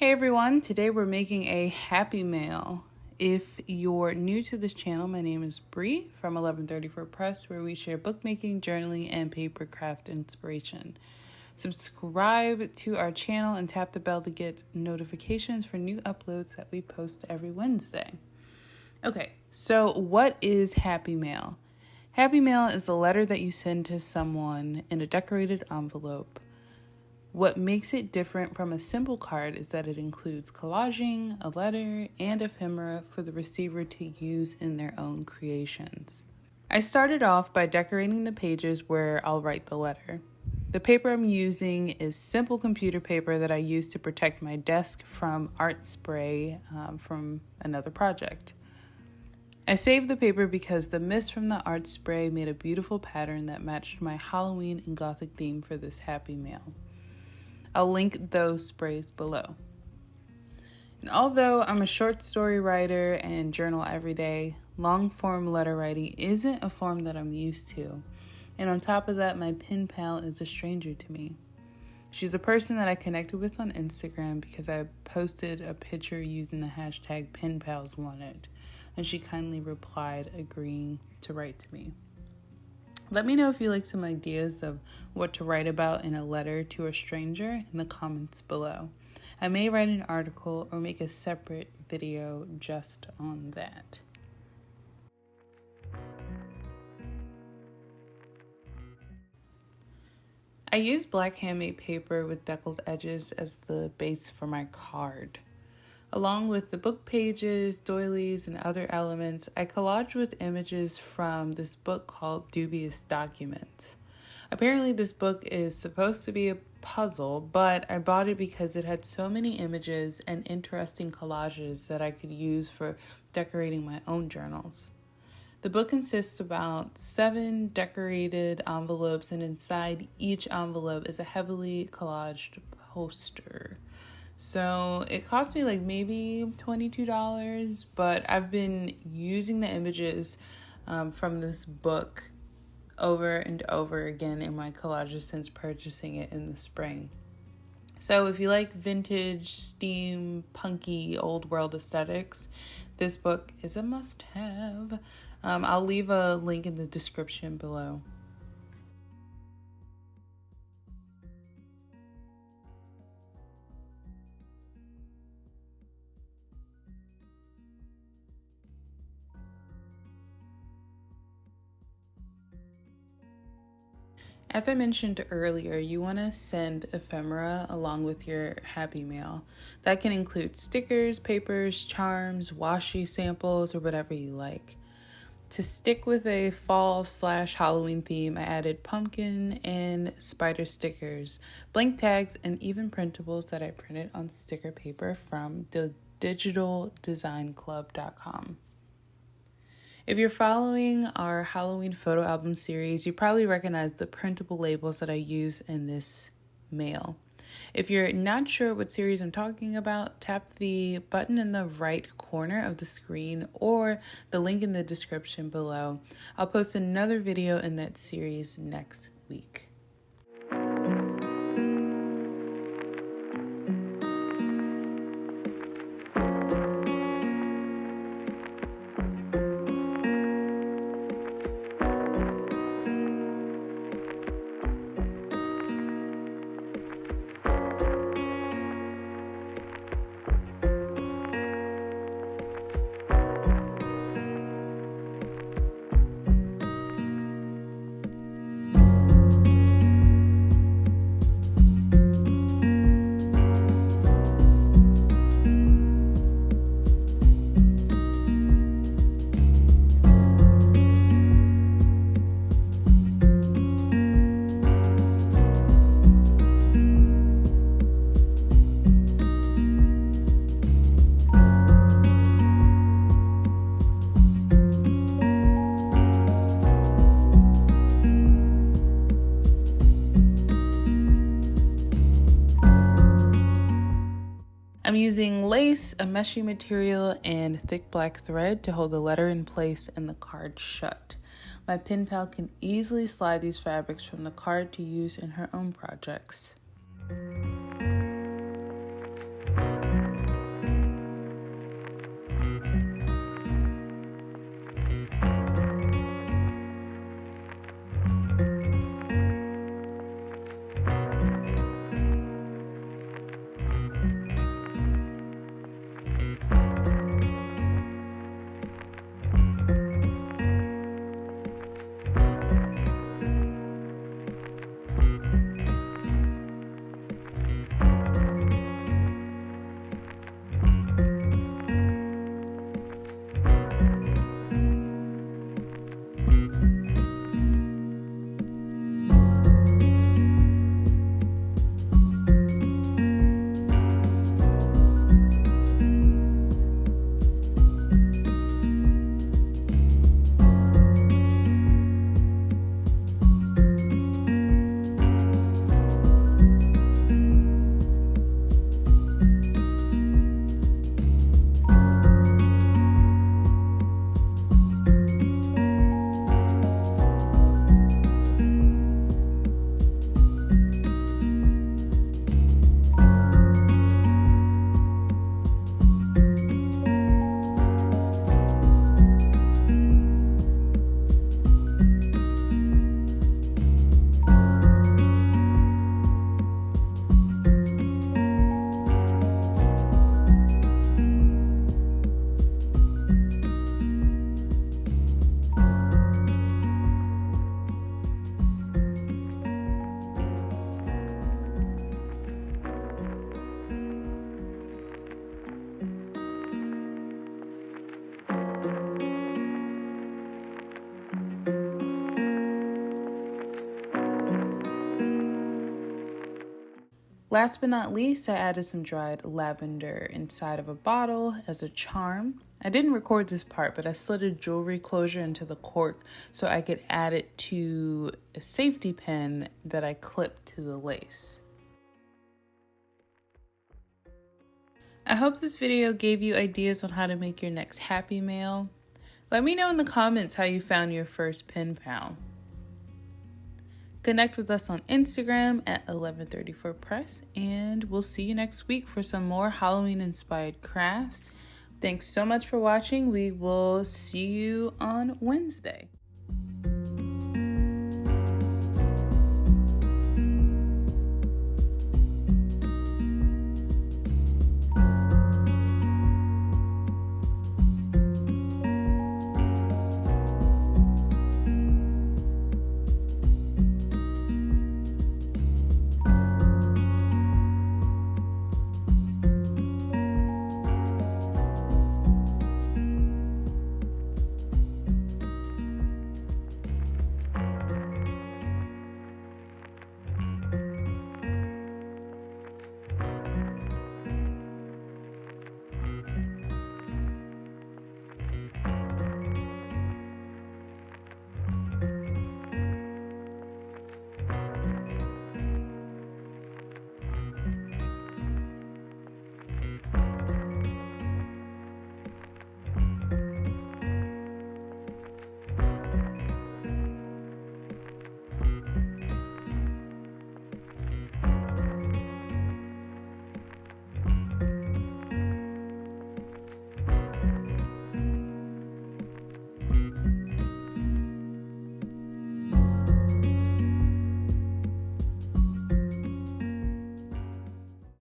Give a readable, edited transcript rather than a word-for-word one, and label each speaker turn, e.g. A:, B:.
A: Hey everyone, today we're making a happy mail. If you're new to this channel, my name is Bree from 1134 Press, where we share bookmaking, journaling, and paper craft inspiration. Subscribe to our channel and tap the bell to get notifications for new uploads that we post every Wednesday. Okay, so what is happy mail? Happy mail is a letter that you send to someone in a decorated envelope. What makes it different from a simple card is that it includes collaging, a letter, and ephemera for the receiver to use in their own creations. I started off by decorating the pages where I'll write the letter. The paper I'm using is simple computer paper that I use to protect my desk from art spray from another project. I saved the paper because the mist from the art spray made a beautiful pattern that matched my Halloween and Gothic theme for this happy mail. I'll link those sprays below. And although I'm a short story writer and journal every day, long form letter writing isn't a form that I'm used to. And on top of that, my pen pal is a stranger to me. She's a person that I connected with on Instagram because I posted a picture using the hashtag penpalswanted, and she kindly replied agreeing to write to me. Let me know if you like some ideas of what to write about in a letter to a stranger in the comments below. I may write an article or make a separate video just on that. I use black handmade paper with deckled edges as the base for my card. Along with the book pages, doilies, and other elements, I collage with images from this book called Dubious Documents. Apparently this book is supposed to be a puzzle, but I bought it because it had so many images and interesting collages that I could use for decorating my own journals. The book consists of about 7 decorated envelopes, and inside each envelope is a heavily collaged poster. So it cost me like maybe $22, but I've been using the images from this book over and over again in my collages since purchasing it in the spring. So if you like vintage, steampunky, old world aesthetics, this book is a must-have. I'll leave a link in the description below. As I mentioned earlier, you want to send ephemera along with your happy mail. That can include stickers, papers, charms, washi samples, or whatever you like. To stick with a fall/Halloween theme, I added pumpkin and spider stickers, blank tags, and even printables that I printed on sticker paper from the digitaldesignClub.com. If you're following our Halloween photo album series, you probably recognize the printable labels that I use in this mail. If you're not sure what series I'm talking about, tap the button in the right corner of the screen or the link in the description below. I'll post another video in that series next week. I'm using lace, a meshy material, and thick black thread to hold the letter in place and the card shut. My pen pal can easily slide these fabrics from the card to use in her own projects. Last but not least, I added some dried lavender inside of a bottle as a charm. I didn't record this part, but I slid a jewelry closure into the cork so I could add it to a safety pin that I clipped to the lace. I hope this video gave you ideas on how to make your next happy mail. Let me know in the comments how you found your first pen pal. Connect with us on Instagram at 1134press, and we'll see you next week for some more Halloween-inspired crafts. Thanks so much for watching. We will see you on Wednesday.